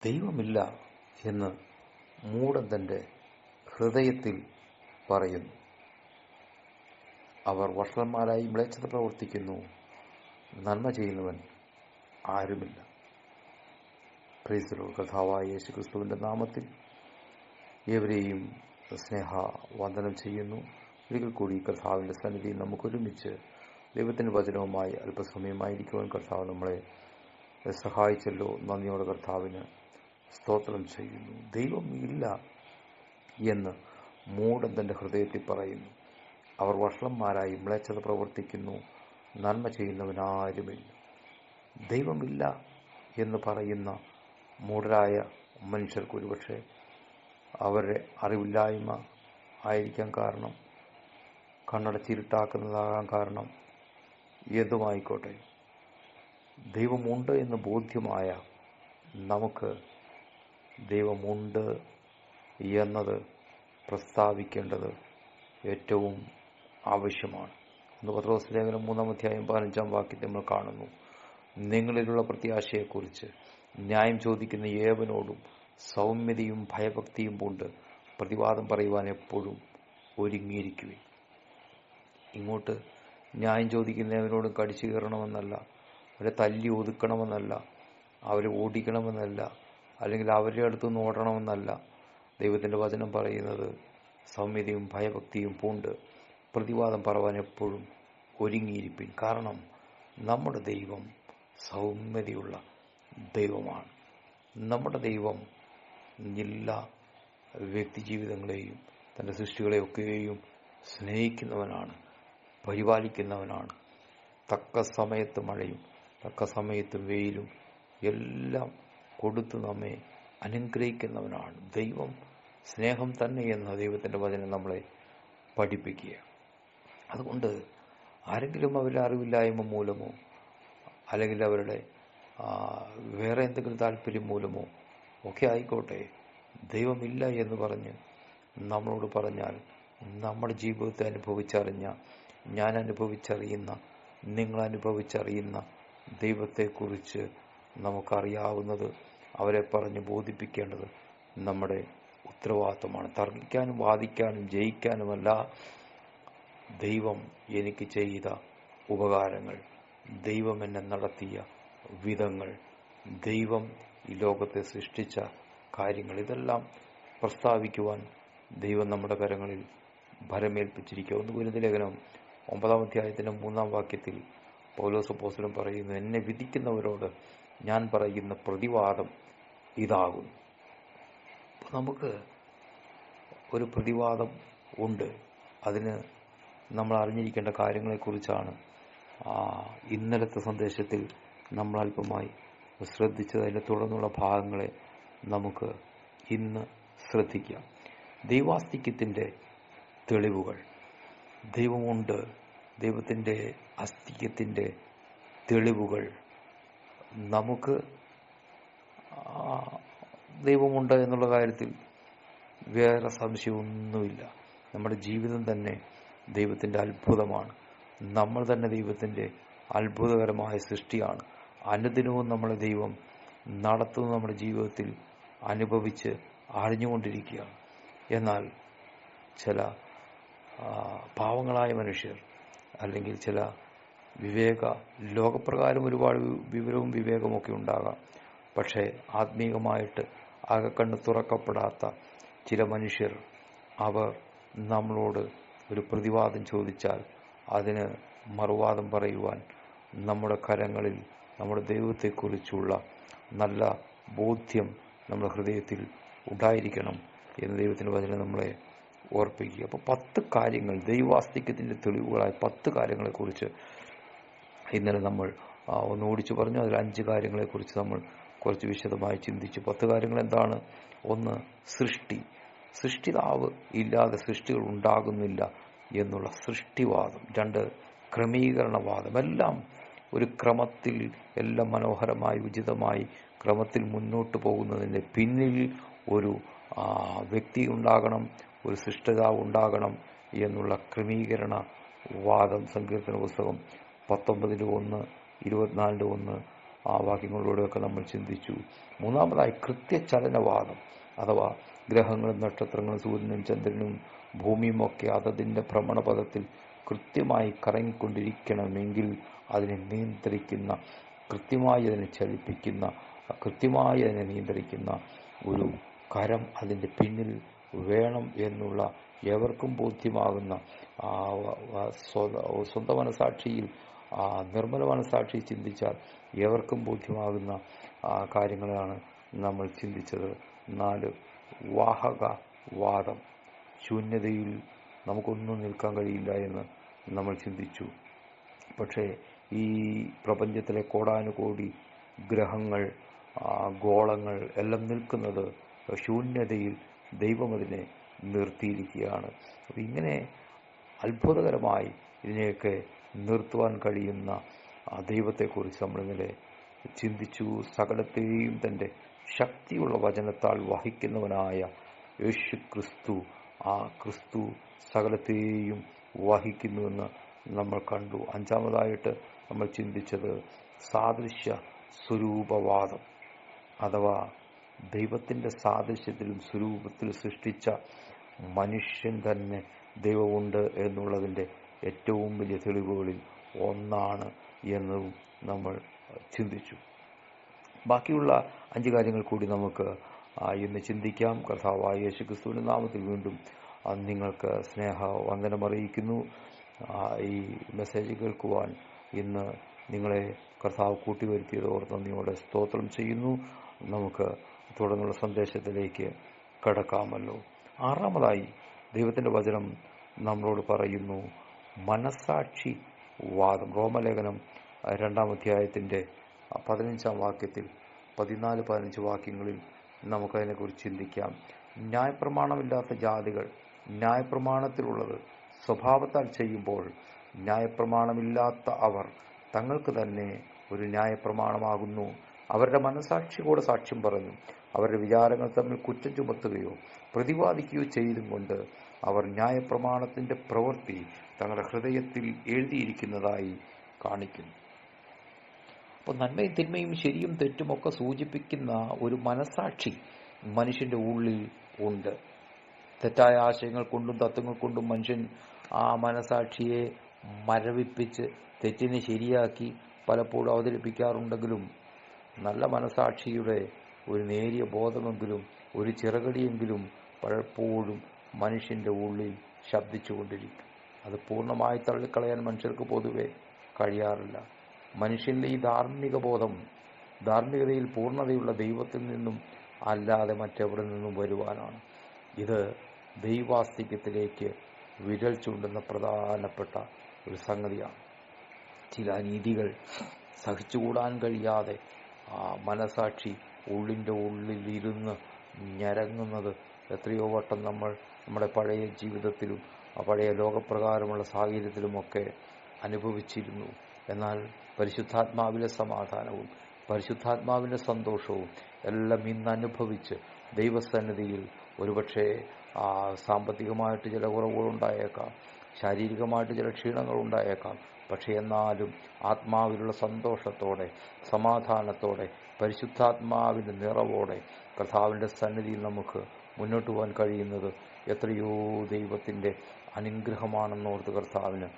ദൈവമില്ല എന്ന് മൂഢൻ തൻ്റെ ഹൃദയത്തിൽ പറയുന്നു. അവർ വഷളന്മാരായി മ്ലേച്ഛത പ്രവർത്തിക്കുന്നു, നന്മ ചെയ്യുന്നവൻ ആരുമില്ല. Price the Lord. കർത്താവായ യേശു ക്രിസ്തുവിൻ്റെ നാമത്തിൽ ഏവരെയും സ്നേഹ വന്ദനം ചെയ്യുന്നു. ഒരിക്കൽ കൂടി കർത്താവിൻ്റെ സന്നിധിയിൽ നമുക്കൊരുമിച്ച് ദൈവത്തിൻ്റെ വചനവുമായി അല്പസമയമായിരിക്കുവാൻ കർത്താവ് നമ്മളെ സഹായിച്ചല്ലോ. നന്ദിയോടെ കർത്താവിന് സ്തോത്രം ചെയ്യുന്നു. ദൈവം ഇല്ല എന്ന് മൂഢൻ തൻ്റെ ഹൃദയത്തിൽ പറയുന്നു. അവർ വഷളന്മാരായി മ്ലേച്ഛത പ്രവർത്തിക്കുന്നു, നന്മ ചെയ്യുന്നവനാരുമില്ല. ദൈവമില്ല എന്ന് പറയുന്ന മൂഢരായ മനുഷ്യർക്ക് ഒരുപക്ഷെ അവരുടെ അറിവില്ലായ്മ ആയിരിക്കാൻ കാരണം, കണ്ണടച്ചിരുട്ടാക്കുന്നതാകാൻ കാരണം, എന്തുമായിക്കോട്ടെ, ദൈവമുണ്ട് എന്ന് ബോധ്യമായ നമുക്ക് ദൈവമുണ്ട് എന്നത് പ്രസ്താവിക്കേണ്ടത് ഏറ്റവും ആവശ്യമാണ്. 1 പത്രോസ് ലേഖനം 3-ാം അധ്യായം 15-ാം വാക്യത്തിൽ നമ്മൾ കാണുന്നു, നിങ്ങളിലുള്ള പ്രത്യാശയെക്കുറിച്ച് ന്യായം ചോദിക്കുന്ന ഏവനോടും സൗമ്യതയും ഭയഭക്തിയും കൊണ്ട് പ്രതിവാദം പറയുവാൻ എപ്പോഴും ഒരുങ്ങിയിരിക്കുവിൻ. ഇങ്ങോട്ട് ന്യായം ചോദിക്കുന്നവനോടും കടിച്ചു കയറണമെന്നല്ല, അവരെ തല്ലി ഒതുക്കണമെന്നല്ല, അവരെ ഓടിക്കണമെന്നല്ല, അല്ലെങ്കിൽ അവരുടെ അടുത്തുനിന്ന് ഓടണമെന്നല്ല. ദൈവത്തിൻ്റെ വചനം പറയുന്നത് സൗമ്യതയും ഭയഭക്തിയും പൂണ്ട് പ്രതിവാദം പറവാൻ എപ്പോഴും ഒരുങ്ങിയിരിപ്പിൻ. കാരണം നമ്മുടെ ദൈവം സൗമ്യതയുള്ള ദൈവമാണ്. നമ്മുടെ ദൈവം എല്ലാ വ്യക്തിജീവിതങ്ങളെയും തൻ്റെ സൃഷ്ടികളെയൊക്കെയും സ്നേഹിക്കുന്നവനാണ്, പരിപാലിക്കുന്നവനാണ്. തക്ക സമയത്ത് മഴയും തക്ക സമയത്ത് വെയിലും എല്ലാം കൊടുത്ത് നമ്മെ അനുഗ്രഹിക്കുന്നവനാണ്. ദൈവം സ്നേഹം തന്നെ എന്ന ദൈവത്തിൻ്റെ വചനം നമ്മളെ പഠിപ്പിക്കുക. അതുകൊണ്ട് ആരെങ്കിലും അവരുടെ അറിവില്ലായ്മ മൂലമോ അല്ലെങ്കിൽ അവരുടെ വേറെ എന്തെങ്കിലും താല്പര്യം മൂലമോ ഒക്കെ ആയിക്കോട്ടെ, ദൈവമില്ല എന്ന് പറഞ്ഞ് നമ്മളോട് പറഞ്ഞാൽ, നമ്മുടെ ജീവിതത്തെ അനുഭവിച്ചറിഞ്ഞ, ഞാൻ അനുഭവിച്ചറിയുന്ന, നിങ്ങൾ അനുഭവിച്ചറിയുന്ന ദൈവത്തെക്കുറിച്ച് നമുക്കറിയാവുന്നത് അവരെ പറഞ്ഞ് ബോധിപ്പിക്കേണ്ടത് നമ്മുടെ ഉത്തരവാദിത്വമാണ്. തർക്കിക്കാനും വാദിക്കാനും ജയിക്കാനുമല്ല. ദൈവം എനിക്ക് ചെയ്ത ഉപകാരങ്ങൾ, ദൈവം എന്നെ നടത്തിയ വിധങ്ങൾ, ദൈവം ഈ ലോകത്തെ സൃഷ്ടിച്ച കാര്യങ്ങൾ, ഇതെല്ലാം പ്രസ്താവിക്കുവാൻ ദൈവം നമ്മുടെ കരങ്ങളിൽ ഭരമേൽപ്പിച്ചിരിക്കുക. 1 കൊരിന്ത്യർ ലേഖനം 9-ാം അധ്യായത്തിൻ്റെ 3-ാം വാക്യത്തിൽ പൗലോസ് അപ്പോസ്തലൻ പറയുന്നു, എന്നെ വിധിക്കുന്നവരോട് ഞാൻ പറയുന്ന പ്രതിവാദം ഇതാകുന്നു. അപ്പോൾ നമുക്ക് ഒരു പ്രതിവാദം ഉണ്ട്. അതിന് നമ്മൾ അറിഞ്ഞിരിക്കേണ്ട കാര്യങ്ങളെക്കുറിച്ചാണ് ഇന്നലത്തെ സന്ദേശത്തിൽ നമ്മൾ അല്പമായി ശ്രദ്ധിച്ചത്. അതിൻ്റെ തുടർന്നുള്ള ഭാഗങ്ങളെ നമുക്ക് ഇന്ന് ശ്രദ്ധിക്കാം. ദൈവാസ്തിക്യത്തിൻ്റെ തെളിവുകൾ. ദൈവമുണ്ട്, ദൈവത്തിൻ്റെ അസ്തിക്യത്തിൻ്റെ തെളിവുകൾ. നമുക്ക് ദൈവമുണ്ട് എന്നുള്ള കാര്യത്തിൽ വേറെ സംശയമൊന്നുമില്ല. നമ്മുടെ ജീവിതം തന്നെ ദൈവത്തിൻ്റെ അത്ഭുതമാണ്. നമ്മൾ തന്നെ ദൈവത്തിൻ്റെ അത്ഭുതകരമായ സൃഷ്ടിയാണ്. അനുദിനവും നമ്മളെ ദൈവം നടത്തുന്നത് നമ്മുടെ ജീവിതത്തിൽ അനുഭവിച്ച് അറിഞ്ഞുകൊണ്ടിരിക്കുകയാണ്. എന്നാൽ ചില പാവങ്ങളായ മനുഷ്യർ, അല്ലെങ്കിൽ ചില ലോകപ്രകാരം ഒരുപാട് വിവരവും വിവേകമൊക്കെ ഉണ്ടാകാം, പക്ഷേ ആത്മീയമായിട്ട് അകക്കണ്ണ് തുറക്കപ്പെടാത്ത ചില മനുഷ്യർ, അവർ നമ്മളോട് ഒരു പ്രതിവാദം ചോദിച്ചാൽ അതിന് മറുവാദം പറയുവാൻ നമ്മുടെ കരങ്ങളിൽ നമ്മുടെ ദൈവത്തെക്കുറിച്ചുള്ള നല്ല ബോധ്യം നമ്മുടെ ഹൃദയത്തിൽ ഉണ്ടായിരിക്കണം എന്ന് ദൈവത്തിൻ്റെ വചനം നമ്മളെ ഓർപ്പിക്കുക. അപ്പോൾ 10 കാര്യങ്ങൾ, ദൈവാസ്തിക്യത്തിൻ്റെ തെളിവുകളായ 10 കാര്യങ്ങളെക്കുറിച്ച് ഇന്നലെ നമ്മൾ ഒന്ന് ഓടിച്ചു പറഞ്ഞു. അതിൽ 5 കാര്യങ്ങളെക്കുറിച്ച് നമ്മൾ കുറച്ച് വിശദമായി ചിന്തിച്ചു. 10 കാര്യങ്ങൾ എന്താണ്? 1, സൃഷ്ടിതാവ് ഇല്ലാതെ സൃഷ്ടികൾ ഉണ്ടാകുന്നില്ല എന്നുള്ള സൃഷ്ടിവാദം. 2, ക്രമീകരണവാദം. എല്ലാം ഒരു ക്രമത്തിൽ, എല്ലാം മനോഹരമായി ഉചിതമായി ക്രമത്തിൽ മുന്നോട്ട് പോകുന്നതിൻ്റെ പിന്നിൽ ഒരു വ്യക്തി ഉണ്ടാകണം, ഒരു സൃഷ്ടിതാവ് ഉണ്ടാകണം എന്നുള്ള ക്രമീകരണവാദം. സങ്കീർത്തന പുസ്തകം 19-1, 24-1 ആ വാക്യങ്ങളിലൂടെയൊക്കെ നമ്മൾ ചിന്തിച്ചു. മൂന്നാമതായി കൃത്യചലനവാദം, അഥവാ ഗ്രഹങ്ങളും നക്ഷത്രങ്ങളും സൂര്യനും ചന്ദ്രനും ഭൂമിയും ഒക്കെ അതതിൻ്റെ ഭ്രമണപഥത്തിൽ കൃത്യമായി കറങ്ങിക്കൊണ്ടിരിക്കണമെങ്കിൽ അതിനെ നിയന്ത്രിക്കുന്ന, കൃത്യമായി അതിനെ ചലിപ്പിക്കുന്ന, കൃത്യമായി അതിനെ നിയന്ത്രിക്കുന്ന ഒരു കരം അതിൻ്റെ പിന്നിൽ വേണം എന്നുള്ള ഏവർക്കും ബോധ്യമാകുന്ന സ്വന്തം മനസാക്ഷിയിൽ, നിർമ്മല മനസാക്ഷി ചിന്തിച്ചാൽ ഏവർക്കും ബോധ്യമാകുന്ന കാര്യങ്ങളാണ് നമ്മൾ ചിന്തിച്ചത്. 4, വാഹകവാദം. ശൂന്യതയിൽ നമുക്കൊന്നും നിൽക്കാൻ കഴിയില്ല എന്ന് നമ്മൾ ചിന്തിച്ചു. പക്ഷേ ഈ പ്രപഞ്ചത്തിലെ കോടാനുകോടി ഗ്രഹങ്ങൾ, ഗോളങ്ങൾ എല്ലാം നിൽക്കുന്നത് ശൂന്യതയിൽ ദൈവം അതിനെ നിർത്തിയിരിക്കുകയാണ്. അപ്പം ഇങ്ങനെ അത്ഭുതകരമായി ഇതിനെയൊക്കെ നിർത്തുവാൻ കഴിയുന്ന ദൈവത്തെക്കുറിച്ച് നമ്മളിങ്ങനെ ചിന്തിച്ചു. സകലത്തെയും തൻ്റെ ശക്തിയുള്ള വചനത്താൽ വഹിക്കുന്നവനായ യേശു ക്രിസ്തു, ആ ക്രിസ്തു സകലത്തെയും വഹിക്കുന്നുവെന്ന് നമ്മൾ കണ്ടു. 5-ാമതായിട്ട് നമ്മൾ ചിന്തിച്ചത് സാദൃശ്യ സ്വരൂപവാദം, അഥവാ ദൈവത്തിൻ്റെ സാദൃശ്യത്തിലും സ്വരൂപത്തിലും സൃഷ്ടിച്ച മനുഷ്യൻ തന്നെ ദൈവമുണ്ട് എന്നുള്ളതിൻ്റെ ഏറ്റവും വലിയ തെളിവുകളിൽ ഒന്നാണ് എന്നതും നമ്മൾ ചിന്തിച്ചു. ബാക്കിയുള്ള 5 കാര്യങ്ങൾ കൂടി നമുക്ക് ഇന്ന് ചിന്തിക്കാം. കർത്താവായ യേശു ക്രിസ്തുവിൻ്റെ നാമത്തിൽ വീണ്ടും നിങ്ങൾക്ക് സ്നേഹവന്ദനം അറിയിക്കുന്നു. ഈ മെസ്സേജ് കേൾക്കുവാൻ ഇന്ന് നിങ്ങളെ കർത്താവ് കൂട്ടിവരുത്തിയത് ഓർത്ത് നന്ദിയോടെ സ്തോത്രം ചെയ്യുന്നു. നമുക്ക് തുടർന്നുള്ള സന്ദേശത്തിലേക്ക് കടക്കാമല്ലോ. 6-ാമതായി ദൈവത്തിൻ്റെ വചനം നമ്മളോട് പറയുന്നു മനസാക്ഷി വാദം. റോമലേഖനം 2-ാം അധ്യായത്തിൻ്റെ 15-ാം വാക്യത്തിൽ 14-15 വാക്യങ്ങളിൽ നമുക്കതിനെക്കുറിച്ച് ചിന്തിക്കാം. ന്യായപ്രമാണമില്ലാത്ത ജാതികൾ ന്യായപ്രമാണത്തിലുള്ളത് സ്വഭാവത്താൽ ചെയ്യുമ്പോൾ ന്യായപ്രമാണമില്ലാത്ത അവർ തങ്ങൾക്ക് തന്നെ ഒരു ന്യായപ്രമാണമാകുന്നു. അവരുടെ മനസാക്ഷിയോടെ സാക്ഷ്യം പറഞ്ഞു. അവരുടെ വിചാരങ്ങൾ തമ്മിൽ കുറ്റം ചുമത്തുകയോ പ്രതിവാദിക്കുകയോ ചെയ്തും കൊണ്ട് അവർ ന്യായപ്രമാണത്തിൻ്റെ പ്രവൃത്തി തങ്ങളുടെ ഹൃദയത്തിൽ എഴുതിയിരിക്കുന്നതായി കാണിക്കുന്നു. അപ്പോൾ നന്മയും തിന്മയും ശരിയും തെറ്റുമൊക്കെ സൂചിപ്പിക്കുന്ന ഒരു മനസാക്ഷി മനുഷ്യൻ്റെ ഉള്ളിൽ ഉണ്ട്. തെറ്റായ ആശയങ്ങൾ കൊണ്ടും തത്വങ്ങൾ കൊണ്ടും മനുഷ്യൻ ആ മനസാക്ഷിയെ മരവിപ്പിച്ച് തെറ്റിനെ ശരിയാക്കി പലപ്പോഴും അവതരിപ്പിക്കാറുണ്ടെങ്കിലും നല്ല മനസാക്ഷിയുടെ ഒരു നേരിയ ബോധമെങ്കിലും ഒരു ചിറകടിയെങ്കിലും പലപ്പോഴും മനുഷ്യൻ്റെ ഉള്ളിൽ ശബ്ദിച്ചുകൊണ്ടിരിക്കും. അത് പൂർണ്ണമായി തള്ളിക്കളയാൻ മനുഷ്യർക്ക് പൊതുവെ കഴിയാറില്ല. മനുഷ്യൻ്റെ ഈ ധാർമ്മിക ബോധം ധാർമ്മികതയിൽ പൂർണ്ണതയുള്ള ദൈവത്തിൽ നിന്നും അല്ലാതെ മറ്റെവിടെ നിന്നും വരുവാനാണ്. ഇത് ദൈവാസ്തിക്യത്തിലേക്ക് വിരൽ ചൂണ്ടുന്ന പ്രധാനപ്പെട്ട ഒരു സംഗതിയാണ്. ചില നീതികൾ സഹിച്ചുകൂടാൻ കഴിയാതെ മനസാക്ഷി ഉള്ളിൻ്റെ ഉള്ളിലിരുന്ന് ഞരങ്ങുന്നത് എത്രയോ വട്ടം നമ്മൾ നമ്മുടെ പഴയ ജീവിതത്തിലും പഴയ ലോകപ്രകാരമുള്ള സാഹചര്യത്തിലുമൊക്കെ അനുഭവിച്ചിരുന്നു. എന്നാൽ പരിശുദ്ധാത്മാവിലെ സമാധാനവും പരിശുദ്ധാത്മാവിൻ്റെ സന്തോഷവും എല്ലാം ഇന്ന് അനുഭവിച്ച് ദൈവസന്നിധിയിൽ ഒരുപക്ഷെ സാമ്പത്തികമായിട്ട് ചില കുറവുകളുണ്ടായേക്കാം, ശാരീരികമായിട്ട് ചില ക്ഷീണങ്ങളുണ്ടായേക്കാം. പക്ഷേ എന്നാലും ആത്മാവിലുള്ള സന്തോഷത്തോടെ സമാധാനത്തോടെ പരിശുദ്ധാത്മാവിൻ്റെ നിറവോടെ കർത്താവിൻ്റെ സന്നിധിയിൽ നമുക്ക് മുന്നോട്ട് പോകാൻ കഴിയുന്നത് എത്രയോ ദൈവത്തിൻ്റെ അനുഗ്രഹമാണെന്നോർത്ത് കർത്താവിന്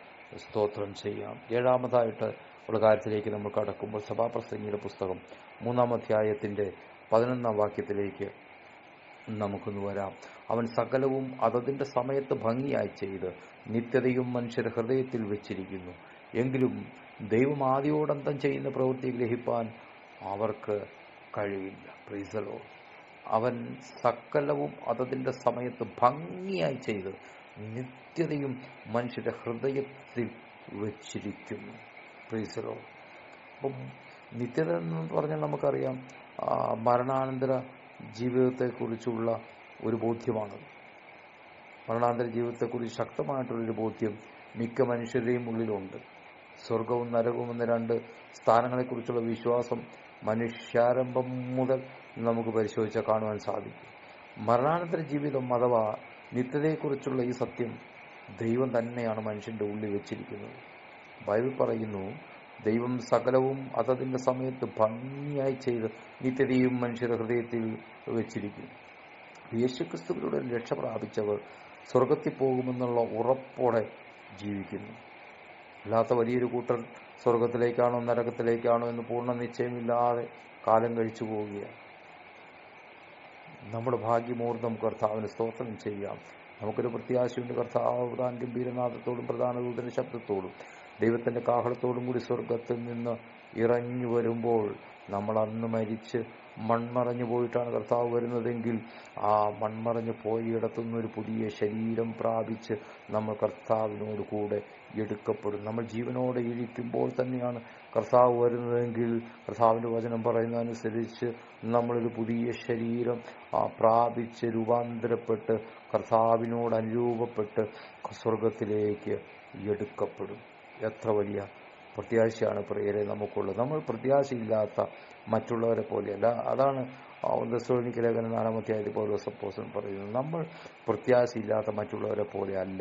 സ്തോത്രം ചെയ്യാം. 7-ാമതായിട്ട് ഉള്ള കാര്യത്തിലേക്ക് നമ്മൾ കടക്കുമ്പോൾ സഭാപ്രസംഗിയുടെ പുസ്തകം 3-ാം അധ്യായത്തിൻ്റെ 11-ാം വാക്യത്തിലേക്ക് നമുക്കൊന്ന് വരാം. അവൻ സകലവും അതതിൻ്റെ സമയത്ത് ഭംഗിയായി ചെയ്ത് നിത്യതയും മനുഷ്യരുടെ ഹൃദയത്തിൽ വെച്ചിരിക്കുന്നു. എങ്കിലും ദൈവം ആദിയോടന്തം ചെയ്യുന്ന പ്രവൃത്തി ഗ്രഹിപ്പാൻ അവർക്ക് കഴിയില്ല. Price the Lord. അവൻ സകലവും അതതിൻ്റെ സമയത്ത് ഭംഗിയായി ചെയ്ത് നിത്യതയും മനുഷ്യരുടെ ഹൃദയത്തിൽ വെച്ചിരിക്കുന്നു. Price the Lord. അപ്പം നിത്യത എന്ന് പറഞ്ഞാൽ നമുക്കറിയാം മരണാനന്തര ജീവിതത്തെക്കുറിച്ചുള്ള ഒരു ബോധ്യമാണ്. മരണാനന്തര ജീവിതത്തെക്കുറിച്ച് ശക്തമായിട്ടുള്ളൊരു ബോധ്യം മിക്ക മനുഷ്യരുടെയും ഉള്ളിലുണ്ട്. സ്വർഗവും നരകവും എന്ന 2 സ്ഥാനങ്ങളെക്കുറിച്ചുള്ള വിശ്വാസം മനുഷ്യാരംഭം മുതൽ നമുക്ക് പരിശോധിച്ചാൽ കാണുവാൻ സാധിക്കും. മരണാനന്തര ജീവിതം അഥവാ നിത്യതയെക്കുറിച്ചുള്ള ഈ സത്യം ദൈവം തന്നെയാണ് മനുഷ്യൻ്റെ ഉള്ളിൽ വെച്ചിരിക്കുന്നത്. ബൈബിൾ പറയുന്നു ദൈവം സകലവും അതതിൻ്റെ സമയത്ത് ഭംഗിയായി ചെയ്ത് നിത്യതയും മനുഷ്യരുടെ ഹൃദയത്തിൽ വെച്ചിരിക്കും. യേശുക്രിസ്തുവിലൂടെ രക്ഷ പ്രാപിച്ചവർ സ്വർഗത്തിൽ പോകുമെന്നുള്ള ഉറപ്പോടെ ജീവിക്കുന്നു. അല്ലാത്ത വലിയൊരു കൂട്ടർ സ്വർഗത്തിലേക്കാണോ നരകത്തിലേക്കാണോ എന്ന് പൂർണ്ണ നിശ്ചയമില്ലാതെ കാലം കഴിച്ചു പോവുകയാണ്. നമ്മുടെ ഭാഗ്യമൂർദ്ധം കർത്താവിന് സ്തോത്രം ചെയ്യാം. നമുക്കൊരു പ്രത്യാശയുണ്ട്. കർത്താവ് പ്രധാന ഗംഭീരനാഥത്തോടും പ്രധാന ദൂതന്റെ ശബ്ദത്തോടും ദൈവത്തിന്റെ കാഹളത്തോടും കൂടി സ്വർഗത്തിൽ നിന്ന് ഇറങ്ങി വരുമ്പോൾ നമ്മൾ അന്ന് മരിച്ച് മൺമറഞ്ഞു പോയിട്ടാണ് കർത്താവ് വരുന്നതെങ്കിൽ ആ മൺമറഞ്ഞു പോയിടത്തുനിന്ന് ഒരു പുതിയ ശരീരം പ്രാപിച്ച് നമ്മൾ കർത്താവിനോട് കൂടെ എടുക്കപ്പെടും. നമ്മൾ ജീവനോടെ ഇരിക്കുമ്പോൾ തന്നെയാണ് കർത്താവ് വരുന്നതെങ്കിൽ കർത്താവിൻ്റെ വചനം പറയുന്നതനുസരിച്ച് നമ്മളൊരു പുതിയ ശരീരം പ്രാപിച്ച് രൂപാന്തരപ്പെട്ട് കർത്താവിനോട് അനുരൂപപ്പെട്ട് സ്വർഗത്തിലേക്ക് എടുക്കപ്പെടും. എത്ര വലിയ പ്രത്യാശയാണ് പ്രിയരെ നമുക്കുള്ളത്. നമ്മൾ പ്രത്യാശയില്ലാത്ത മറ്റുള്ളവരെ പോലെയല്ല. അതാണ് തെസ്സലോനിക്ക ലേഖനം 4-ാം അധ്യായത്തിൽ പൗലോസ് അപ്പോസ്തലൻ പറയുന്നത്. നമ്മൾ പ്രത്യാശയില്ലാത്ത മറ്റുള്ളവരെ പോലെ അല്ല.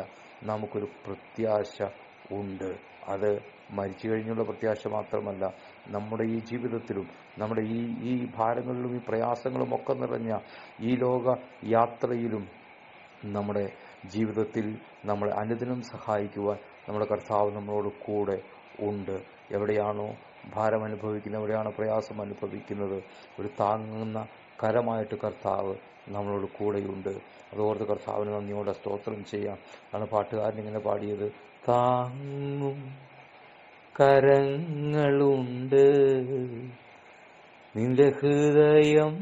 നമുക്കൊരു പ്രത്യാശ ഉണ്ട്. അത് മരിച്ചു കഴിഞ്ഞുള്ള പ്രത്യാശ മാത്രമല്ല, നമ്മുടെ ഈ ജീവിതത്തിലും നമ്മുടെ ഈ ഭാരങ്ങളിലും ഈ പ്രയാസങ്ങളും ഒക്കെ നിറഞ്ഞ ഈ ലോക യാത്രയിലും നമ്മുടെ ജീവിതത്തിൽ നമ്മളെ അനുദിനം സഹായിക്കുവാൻ നമ്മുടെ കർത്താവ് നമ്മളോട് കൂടെ ഉണ്ട്. എവിടെയാണോ ഭാരം അനുഭവിക്കുന്നത്, എവിടെയാണോ പ്രയാസം അനുഭവിക്കുന്നത്, ഒരു താങ്ങുന്ന കരമായിട്ട് കർത്താവ് നമ്മളോട് കൂടെയുണ്ട്. അതോർത്ത് കർത്താവിന് നന്ദിയോടെ സ്തോത്രം ചെയ്യാം. ആണ് പാട്ടുകാരൻ ഇങ്ങനെ പാടിയത്. താങ്ങും കരങ്ങളുണ്ട്, നിന്റെ ഹൃദയം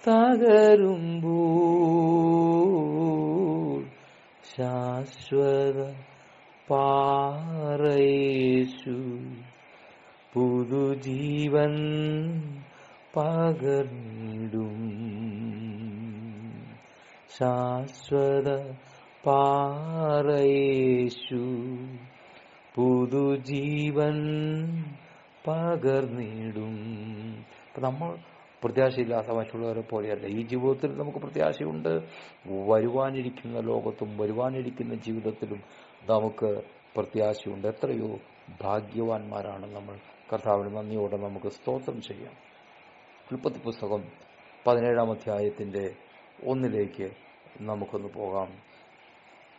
തകരുമ്പോൾ ശാശ്വത പാറയേശു പുതുജീവൻ പകർന്നിടും. ശാശ്വത പാറയേശു പുതുജീവൻ പകർന്നിടും. അപ്പം നമ്മൾ പ്രത്യാശയില്ലാത്ത മറ്റുള്ളവരെ പോലെയല്ല. ഈ ജീവിതത്തിൽ നമുക്ക് പ്രത്യാശയുണ്ട്. വരുവാനിരിക്കുന്ന ലോകത്തും വരുവാനിരിക്കുന്ന ജീവിതത്തിലും നമുക്ക് പ്രത്യാശയുണ്ട്. എത്രയോ ഭാഗ്യവാന്മാരാണ് നമ്മൾ. കർത്താവിന് നന്ദിയോടെ നമുക്ക് സ്തോത്രം ചെയ്യാം. ഉൽപ്പത്തി പുസ്തകം 17-ാം അധ്യായത്തിൻ്റെ 1 നമുക്കൊന്ന് പോകാം.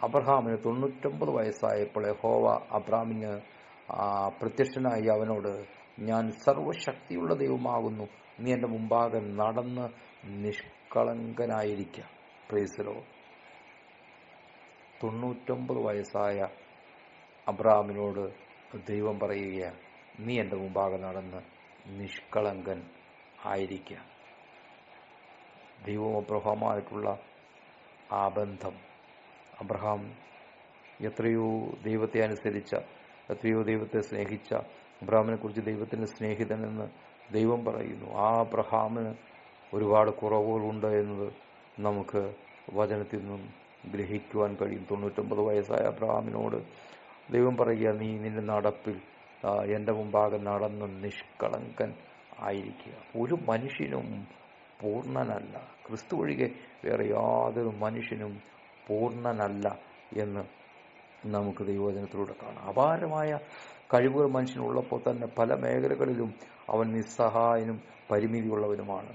അബ്രഹാമിന് 99 വയസ്സായപ്പോൾ യഹോവ അബ്രാമിന് പ്രത്യക്ഷനായി അവനോട്, ഞാൻ സർവശക്തിയുള്ള ദൈവമാകുന്നു, നീ എൻ്റെ മുമ്പാകെ നടന്ന് നിഷ്കളങ്കനായിരിക്കുക. Price the Lord. 99 വയസ്സായ അബ്രഹാമിനോട് ദൈവം പറയുകയാണ്, നീ എൻ്റെ മുമ്പാകെ നടന്ന് നിഷ്കളങ്കൻ ആയിരിക്കുക. ദൈവവും അബ്രഹാമായിട്ടുള്ള ആ ബന്ധം, അബ്രഹാം എത്രയോ ദൈവത്തെ അനുസരിച്ച, എത്രയോ ദൈവത്തെ സ്നേഹിച്ച അബ്രഹാമിനെ കുറിച്ച് ദൈവത്തിൻ്റെ സ്നേഹിതനെന്ന് ദൈവം പറയുന്നു. ആ അബ്രഹാമിന് ഒരുപാട് കുറവുകളുണ്ട് എന്നത് നമുക്ക് വചനത്തിൽ നിന്നും ഗ്രഹിക്കുവാൻ കഴിയും. 99 വയസ്സായ അബ്രഹാമിനോട് ദൈവം പറയുക, നീ നിന്റെ നടപ്പിൽ എൻ്റെ മുമ്പാകെ നടന്ന് നിഷ്കളങ്കൻ ആയിരിക്കുക. ഒരു മനുഷ്യനും പൂർണ്ണനല്ല, ക്രിസ്തു ഒഴികെ വേറെ യാതൊരു മനുഷ്യനും പൂർണ്ണനല്ല എന്ന് നമുക്ക് ദൈവവചനത്തിലൂടെ കാണാം. അപാരമായ കഴിവുകൾ മനുഷ്യനുള്ളപ്പോൾ തന്നെ പല മേഖലകളിലും അവൻ നിസ്സഹായനും പരിമിതിയുള്ളവനുമാണ്.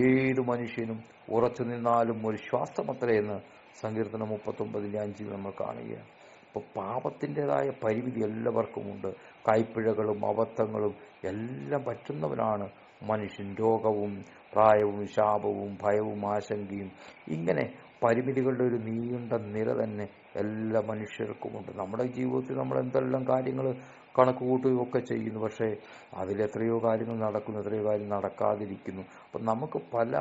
ഏതു മനുഷ്യനും ഉറച്ചു നിന്നാലും ഒരു ശ്വാസമത്രയെന്ന് സങ്കീർത്തനം 39:5 നമ്മൾ കാണുകയാണ്. അപ്പോൾ പാപത്തിൻ്റെതായ പരിമിതി എല്ലാവർക്കുമുണ്ട്. കൈപ്പിഴകളും അബദ്ധങ്ങളും എല്ലാം പറ്റുന്നവനാണ് മനുഷ്യൻ. രോഗവും പ്രായവും ശാപവും ഭയവും ആശങ്കയും ഇങ്ങനെ പരിമിതികളുടെ ഒരു നീണ്ട നിര തന്നെ എല്ലാ മനുഷ്യർക്കുമുണ്ട്. നമ്മുടെ ജീവിതത്തിൽ നമ്മൾ എന്തെല്ലാം കാര്യങ്ങൾ കണക്ക് കൂട്ടുകയൊക്കെ ചെയ്യുന്നു, പക്ഷേ അതിലെത്രയോ കാര്യങ്ങൾ നടക്കുന്നു, എത്രയോ കാര്യം നടക്കാതിരിക്കുന്നു. അപ്പം നമുക്ക് പല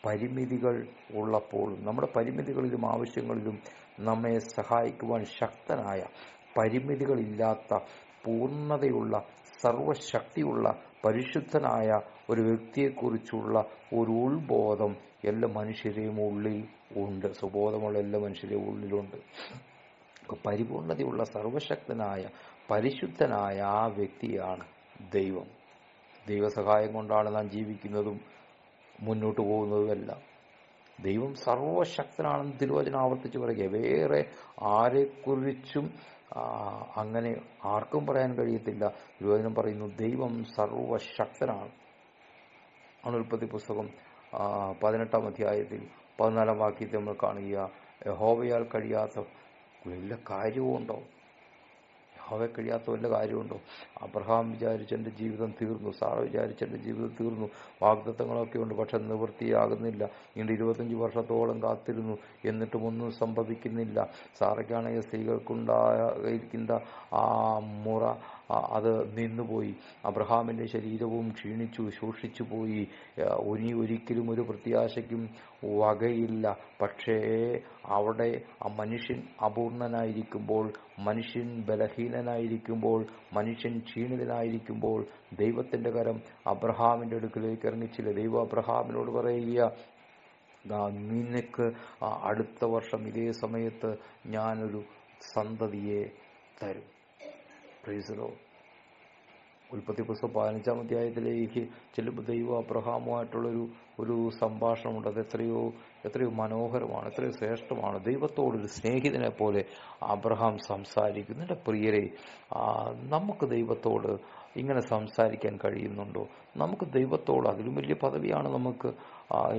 പരിമിതികൾ ഉള്ളപ്പോഴും നമ്മുടെ പരിമിതികളിലും ആവശ്യങ്ങളിലും നമ്മെ സഹായിക്കുവാൻ ശക്തനായ, പരിമിതികളില്ലാത്ത, പൂർണ്ണതയുള്ള, സർവശക്തിയുള്ള, പരിശുദ്ധനായ ഒരു വ്യക്തിയെക്കുറിച്ചുള്ള ഒരു ഉൾബോധം എല്ലാ മനുഷ്യരെയും ഉള്ളിൽ ഉണ്ട്. സുബോധമുള്ള എല്ലാ മനുഷ്യരെയും ഉള്ളിലുണ്ട്. പരിപൂർണതയുള്ള, സർവശക്തനായ, പരിശുദ്ധനായ ആ വ്യക്തിയാണ് ദൈവം. ദൈവസഹായം കൊണ്ടാണ് നാം ജീവിക്കുന്നതും മുന്നോട്ട് പോകുന്നതുമെല്ലാം. ദൈവം സർവശക്തനാണെന്ന് തിരുവചനം ആവർത്തിച്ച് പറയുക. വേറെ ആരെക്കുറിച്ചും അങ്ങനെ ആർക്കും പറയാൻ കഴിയത്തില്ല. തിരുവചനം പറയുന്നു ദൈവം സർവശക്തനാണ്. ഉൽപ്പത്തി പുസ്തകം 18-ാം അധ്യായത്തിൽ 14-ാം വാക്യത്തിൽ നമ്മൾ കാണുക, യഹോവയാൽ കഴിയാത്ത വല്ല കാര്യവുമുണ്ടോ? യഹോവയാൽ കഴിയാത്ത വല്ല കാര്യമുണ്ടോ? അബ്രഹാം വിചാരിച്ചെൻ്റെ ജീവിതം തീർന്നു, സാറ വിചാരിച്ചെൻ്റെ ജീവിതം തീർന്നു, വാഗ്ദത്തങ്ങളൊക്കെ ഉണ്ട്, പക്ഷെ നിവൃത്തിയാകുന്നില്ല. നീണ്ട 25 വർഷത്തോളം കാത്തിരുന്നു, എന്നിട്ടും ഒന്നും സംഭവിക്കുന്നില്ല. സാറയ്ക്കാണെങ്കിൽ സ്ത്രീകൾക്കുണ്ടായിരിക്കുന്ന ആ മുറ അത് നിന്നുപോയി. അബ്രഹാമിൻ്റെ ശരീരവും ക്ഷീണിച്ചു, ശോഷിച്ചു പോയി. ഇനി ഒരിക്കലും ഒരു പ്രത്യാശയ്ക്കും വകയില്ല. പക്ഷേ അവിടെ ആ മനുഷ്യൻ അപൂർണനായിരിക്കുമ്പോൾ, മനുഷ്യൻ ബലഹീനനായിരിക്കുമ്പോൾ, മനുഷ്യൻ ക്ഷീണിതനായിരിക്കുമ്പോൾ ദൈവത്തിൻ്റെ കരം അബ്രഹാമിൻ്റെ അടുക്കിലേക്ക് ഇറങ്ങിച്ചില്ല. ദൈവം അബ്രഹാമിനോട് പറയുക, നിനക്ക് അടുത്ത വർഷം ഇതേ സമയത്ത് ഞാനൊരു സന്തതിയെ തരും. Price the Lord. ഉൽപ്പത്തി പുസ്തകം 15-ാം അധ്യായത്തിലേക്ക് ചെല്ലുമ്പോൾ ദൈവം അബ്രഹാമുമായിട്ടുള്ളൊരു സംഭാഷണമുണ്ട്. അത് എത്രയോ മനോഹരമാണ്, എത്രയോ ശ്രേഷ്ഠമാണ്. ദൈവത്തോടൊരു സ്നേഹിതനെ പോലെ അബ്രഹാം സംസാരിക്കുന്നു. എൻ്റെ പ്രിയരെ, നമുക്ക് ദൈവത്തോട് ഇങ്ങനെ സംസാരിക്കാൻ കഴിയുന്നുണ്ടോ? നമുക്ക് ദൈവത്തോട്, അതിലും വലിയ പദവിയാണ് നമുക്ക്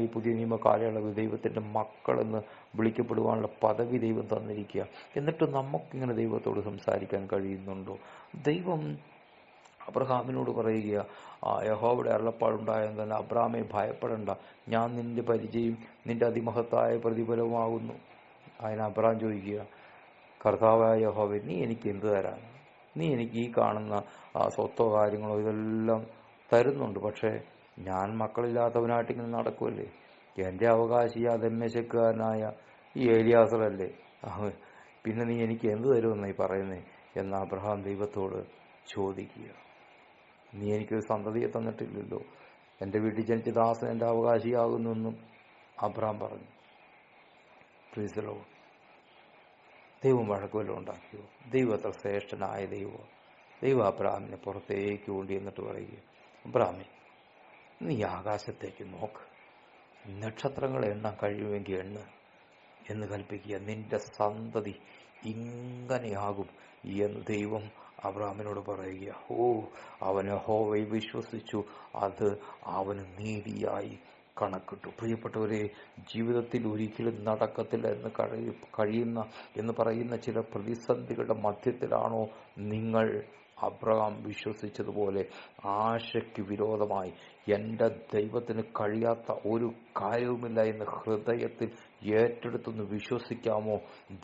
ഈ പുതിയ നിയമ കാലയളവിൽ ദൈവത്തിൻ്റെ മക്കളെന്ന് വിളിക്കപ്പെടുവാനുള്ള പദവി ദൈവം തന്നിരിക്കുക. എന്നിട്ട് നമുക്കിങ്ങനെ ദൈവത്തോട് സംസാരിക്കാൻ കഴിയുന്നുണ്ടോ? ദൈവം അബ്രഹാമിനോട് പറയുക, യഹോവയുടെ അരുളപ്പാടുണ്ടായെന്ന് തന്നെ, അബ്രഹാമേ ഭയപ്പെടേണ്ട, ഞാൻ നിന്റെ പരിചയം നിന്റെ അതിമഹത്തായ പ്രതിഫലമാകുന്നു. അതിന് അബ്രഹാം ചോദിക്കുക, കർത്താവായ യഹോവേ, നീ എനിക്ക് എന്ത് തരാൻ? നീ എനിക്ക് ഈ കാണുന്ന സ്വത്തോ കാര്യങ്ങളോ ഇതെല്ലാം തരുന്നുണ്ട്, പക്ഷേ ഞാൻ മക്കളില്ലാത്തവനായിട്ട് ഇങ്ങനെ നടക്കുമല്ലേ? എൻ്റെ അവകാശി ആ ദമ്മേശക്കാരനായ ഈ ഏലിയാസറല്ലേ? പിന്നെ നീ എനിക്ക് എന്ത് തരുമെന്നായി പറയുന്നേ എന്ന് അബ്രഹാം ദൈവത്തോട് ചോദിക്കുക. നീ എനിക്കൊരു സന്തതിയെ തന്നിട്ടില്ലല്ലോ, എൻ്റെ വീട്ടിൽ ജനിച്ച ദാസൻ എൻ്റെ അവകാശിയാകുന്നെന്നും അബ്രഹാം പറഞ്ഞു. Price the Lord. ദൈവം വഴക്കുവല്ലോ ഉണ്ടാക്കിയോ? ദൈവം അത്ര ശ്രേഷ്ഠനായ ദൈവം അബ്രഹാമിനെ പുറത്തേക്ക് കൊണ്ടു എന്നിട്ട് പറയുക, അബ്രഹാമേ, നീ ആകാശത്തേക്ക് നോക്ക്, നക്ഷത്രങ്ങളെ എണ്ണാൻ കഴിയുമെങ്കിൽ എണ്ണ് എന്ന് കൽപ്പിക്കുക. നിന്റെ സന്തതി ഇങ്ങനെയാകും എന്ന് ദൈവം അബ്രഹാമിനോട് പറയുക. അവൻ യഹോവയെ വിശ്വസിച്ചു, അത് അവന് നീതിയായി കണക്കിട്ടു. പ്രിയപ്പെട്ടവരെ, ജീവിതത്തിൽ ഒരിക്കലും നടക്കത്തില്ല എന്ന് പറയുന്ന ചില പ്രതിസന്ധികളുടെ മധ്യത്തിലാണോ നിങ്ങൾ അബ്രഹാം വിശ്വസിച്ചതുപോലെ ആശയ്ക്ക് വിരോധമായി എൻ്റെ ദൈവത്തിന് കഴിയാത്ത ഒരു കാര്യവുമില്ല എന്ന് ഹൃദയത്തിൽ ഏറ്റെടുത്തൊന്ന് വിശ്വസിക്കാമോ?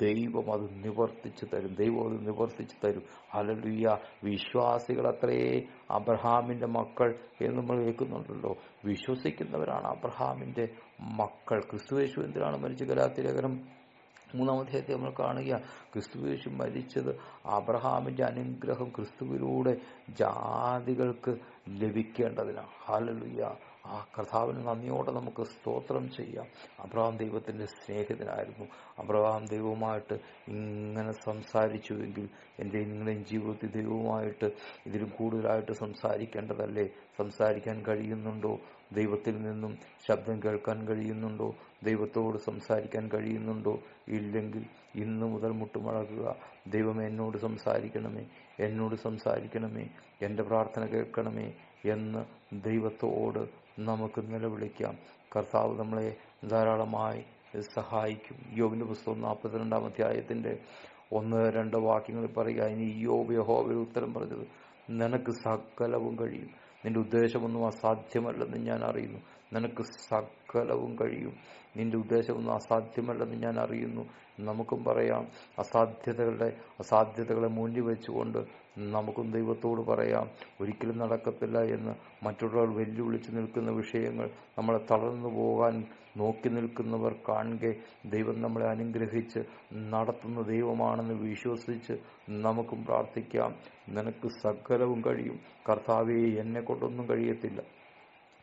ദൈവം അത് നിവർത്തിച്ചു തരും. ഹല്ലേലൂയ. വിശ്വാസികളത്രേ അബ്രഹാമിൻ്റെ മക്കൾ എന്ന് നമ്മൾ കേൾക്കുന്നുണ്ടല്ലോ. വിശ്വസിക്കുന്നവരാണ് അബ്രഹാമിൻ്റെ മക്കൾ. ക്രിസ്തുയേശു എന്തിനാണ് മരിച്ച? ഗലാത്യലേഖനം 3-ാം അധ്യായത്തിൽ നമ്മൾ കാണുക, ക്രിസ്തുയേശു മരിച്ചത് അബ്രഹാമിൻ്റെ അനുഗ്രഹം ക്രിസ്തുവിലൂടെ ജാതികൾക്ക് ലഭിക്കേണ്ടതിനാണ്. ഹല്ലേലൂയ. ആ കർത്താവിന് നന്ദിയോടെ നമുക്ക് സ്തോത്രം ചെയ്യാം. അബ്രഹാം ദൈവത്തിൻ്റെ സ്നേഹിതനായിരുന്നു. അബ്രഹാം ദൈവവുമായിട്ട് ഇങ്ങനെ സംസാരിച്ചുവെങ്കിൽ എൻ്റെ നിങ്ങളുടെയും ജീവിതത്തിൽ ദൈവവുമായിട്ട് ഇതിലും കൂടുതലായിട്ട് സംസാരിക്കേണ്ടതല്ലേ? സംസാരിക്കാൻ കഴിയുന്നുണ്ടോ? ദൈവത്തിൽ നിന്നും ശബ്ദം കേൾക്കാൻ കഴിയുന്നുണ്ടോ? ദൈവത്തോട് സംസാരിക്കാൻ കഴിയുന്നുണ്ടോ? ഇല്ലെങ്കിൽ ഇന്ന് മുതൽ മുട്ടുമടക്കുക. ദൈവം എന്നോട് സംസാരിക്കണമേ, എൻ്റെ പ്രാർത്ഥന കേൾക്കണമേ എന്ന് ദൈവത്തോട് നമുക്ക് നിലവിളിക്കാം. കർത്താവ് നമ്മളെ ധാരാളമായി സഹായിക്കും. യോബിൻ്റെ പുസ്തകം 42-ാം അധ്യായത്തിൻ്റെ 1-2 വാക്യങ്ങളിൽ പറയുക, ഇനി യോബ് യഹോവയുടെ ഉത്തരം പറഞ്ഞത്, നിനക്ക് സകലവും കഴിയും, നിന്റെ ഉദ്ദേശമൊന്നും അസാധ്യമല്ലെന്ന് ഞാൻ അറിയുന്നു. നിനക്ക് സകലവും കഴിയും, നിന്റെ ഉദ്ദേശമൊന്നും അസാധ്യമല്ലെന്ന് ഞാൻ അറിയുന്നു. നമുക്കും പറയാം, അസാധ്യതകളെ മുന്നിൽ വെച്ചുകൊണ്ട് നമുക്കും ദൈവത്തോട് പറയാം, ഒരിക്കലും നടക്കത്തില്ല എന്ന്. മറ്റുള്ളവർ വെല്ലുവിളിച്ച് നിൽക്കുന്ന വിഷയങ്ങൾ നമ്മളെ തളർന്നു പോകാൻ നോക്കി നിൽക്കുന്നവർ കാണുക, ദൈവം നമ്മളെ അനുഗ്രഹിച്ച് നടത്തുന്ന ദൈവമാണെന്ന് വിശ്വസിച്ച് നമുക്കും പ്രാർത്ഥിക്കാം. നിനക്ക് സകലവും കഴിയും. കർത്താവേ, എന്നെ കൊണ്ടൊന്നും കഴിയത്തില്ല.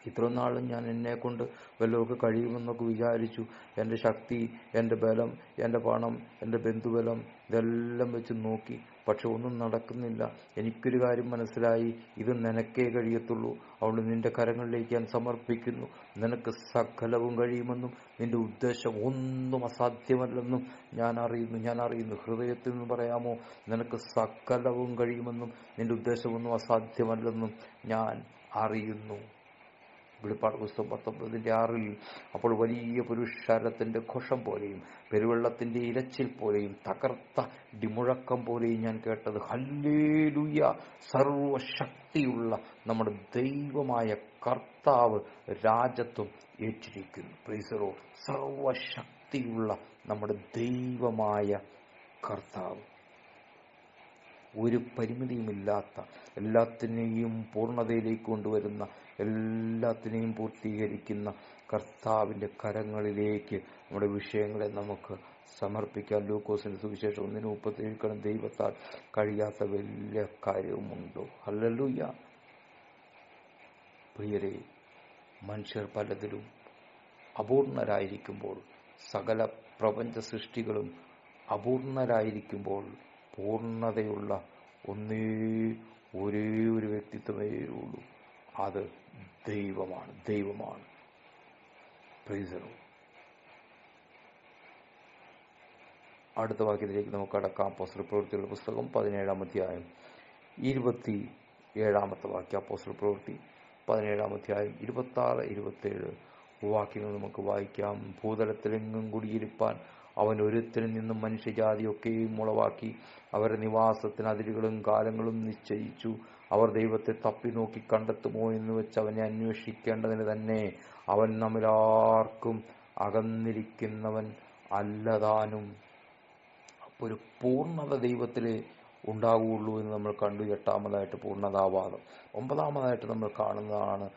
ഇത്ര നാളും ഞാൻ എന്നെക്കൊണ്ട് വല്ലതൊക്കെ കഴിയുമെന്നൊക്കെ വിചാരിച്ചു. എൻ്റെ ശക്തി, എൻ്റെ ബലം, എൻ്റെ പണം, എൻ്റെ ബന്ധുബലം ഇതെല്ലാം വെച്ച് നോക്കി. പക്ഷെ ഒന്നും നടക്കുന്നില്ല. എനിക്കൊരു കാര്യം മനസ്സിലായി, ഇത് നിനക്കേ കഴിയത്തുള്ളൂ. അതുകൊണ്ട് നിന്റെ കരങ്ങളിലേക്ക് ഞാൻ സമർപ്പിക്കുന്നു. നിനക്ക് സകലവും കഴിയുമെന്നും നിന്റെ ഉദ്ദേശം ഒന്നും അസാധ്യമല്ലെന്നും ഞാൻ അറിയുന്നു. ഹൃദയത്തിൽ നിന്ന് പറയാമോ, നിനക്ക് സകലവും കഴിയുമെന്നും നിന്റെ ഉദ്ദേശമൊന്നും അസാധ്യമല്ലെന്നും ഞാൻ അറിയുന്നു. വെളിപ്പാട് പുസ്തകം 19:6 അപ്പോൾ വലിയ പുരുഷാരത്തിന്റെ ഘോഷം പോലെയും പെരുവെള്ളത്തിന്റെ ഇരച്ചിൽ പോലെയും തകർത്ത ഇടിമുഴക്കം പോലെയും ഞാൻ കേട്ടത്, ഹല്ലേലൂയ, സർവശക്തിയുള്ള നമ്മുടെ ദൈവമായ കർത്താവ് രാജത്വം ഏറ്റിരിക്കുന്നു. Price the Lord. സർവശക്തിയുള്ള നമ്മുടെ ദൈവമായ കർത്താവ്, ഒരു പരിമിതിയുമില്ലാത്ത, എല്ലാത്തിനെയും പൂർണ്ണതയിലേക്ക് കൊണ്ടുവരുന്ന, എല്ലാത്തിനെയും പൂർത്തീകരിക്കുന്ന കർത്താവിൻ്റെ കരങ്ങളിലേക്ക് നമ്മുടെ വിഷയങ്ങളെ നമുക്ക് സമർപ്പിക്കാം. ലൂക്കോസിന്റെ സുവിശേഷം 1:37 ദൈവത്താൽ കഴിയാത്ത വലിയ കാര്യവുമുണ്ടോ? ഹല്ലേലൂയ. പ്രിയരെ, മനുഷ്യർ പലതിലും അപൂർണരായിരിക്കുമ്പോൾ, സകല പ്രപഞ്ച സൃഷ്ടികളും അപൂർണരായിരിക്കുമ്പോൾ, പൂർണ്ണതയുള്ള ഒരേ ഒരു വ്യക്തിത്വമേ ഉള്ളൂ. അത് ദൈവമാണ്. Price the Lord. അടുത്ത വാക്യത്തിലേക്ക് നമുക്ക് കടക്കാം. അപ്പോസ്തല പ്രവൃത്തികളുടെ പുസ്തകം 17-ാം അധ്യായം 27-ാമത്തെ വാക്യം. അപ്പോസ്തല പ്രവൃത്തി 17-ാം അധ്യായം 26-27 വാക്യങ്ങൾ നമുക്ക് വായിക്കാം. ഭൂതലത്തിലെങ്ങും കുടിയിരിപ്പാൻ അവൻ ഒരുത്തരിൽ നിന്നും മനുഷ്യജാതിയൊക്കെയും ഉളവാക്കി അവരുടെ നിവാസത്തിന് അതിരുകളും കാലങ്ങളും നിശ്ചയിച്ചു. അവർ ദൈവത്തെ തപ്പി നോക്കി കണ്ടെത്തുമോ എന്ന് വെച്ച് അവനെ അന്വേഷിക്കേണ്ടതിന് തന്നെ. അവൻ നമ്മിലാർക്കും അകന്നിരിക്കുന്നവൻ അല്ലതാനും. അപ്പോൾ ഒരു പൂർണ്ണത ദൈവത്തിലെ ഉണ്ടാവുകയുള്ളൂ എന്ന് നമ്മൾ കണ്ടു. 8-ാമതായിട്ട് പൂർണ്ണതാവാദം. 9-ാമതായിട്ട് നമ്മൾ കാണുന്നതാണ്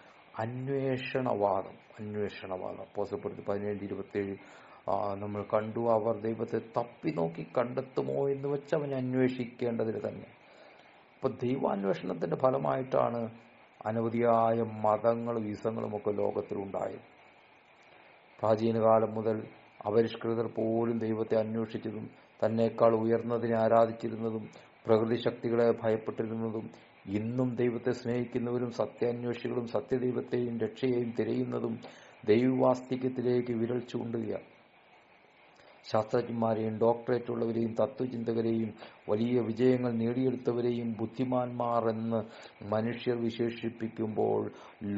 അന്വേഷണവാദം. അപ്പോസ്തലപ്രവൃത്തി 17:27 നമ്മൾ കണ്ടു. അവർ ദൈവത്തെ തപ്പി നോക്കി കണ്ടെത്തുമോ എന്ന് വെച്ച് അവനെ അന്വേഷിക്കേണ്ടതിന് തന്നെ. അപ്പോൾ ദൈവാന്വേഷണത്തിന്റെ ഫലമായിട്ടാണ് അനവധിയായ മതങ്ങളും ഈസങ്ങളുമൊക്കെ ലോകത്തിലുണ്ടായത്. പ്രാചീന കാലം മുതൽ അപരിഷ്കൃതർ പോലും ദൈവത്തെ അന്വേഷിച്ചതും തന്നേക്കാൾ ഉയർന്നതിനെ ആരാധിച്ചിരുന്നതും പ്രകൃതി ശക്തികളെ ഭയപ്പെട്ടിരുന്നതും ഇന്നും ദൈവത്തെ സ്നേഹിക്കുന്നവരും സത്യാന്വേഷികളും സത്യദൈവത്തെയും രക്ഷയെയും തിരയുന്നതും ദൈവവാസ്തവത്തിലേക്ക് വിരൽ ചൂണ്ടുകയാണ്. ശാസ്ത്രജ്ഞന്മാരെയും ഡോക്ടറേറ്റ് ഉള്ളവരെയും തത്വചിന്തകരെയും വലിയ വിജയങ്ങൾ നേടിയെടുത്തവരെയും ബുദ്ധിമാന്മാർ എന്ന് മനുഷ്യർ വിശേഷിപ്പിക്കുമ്പോൾ,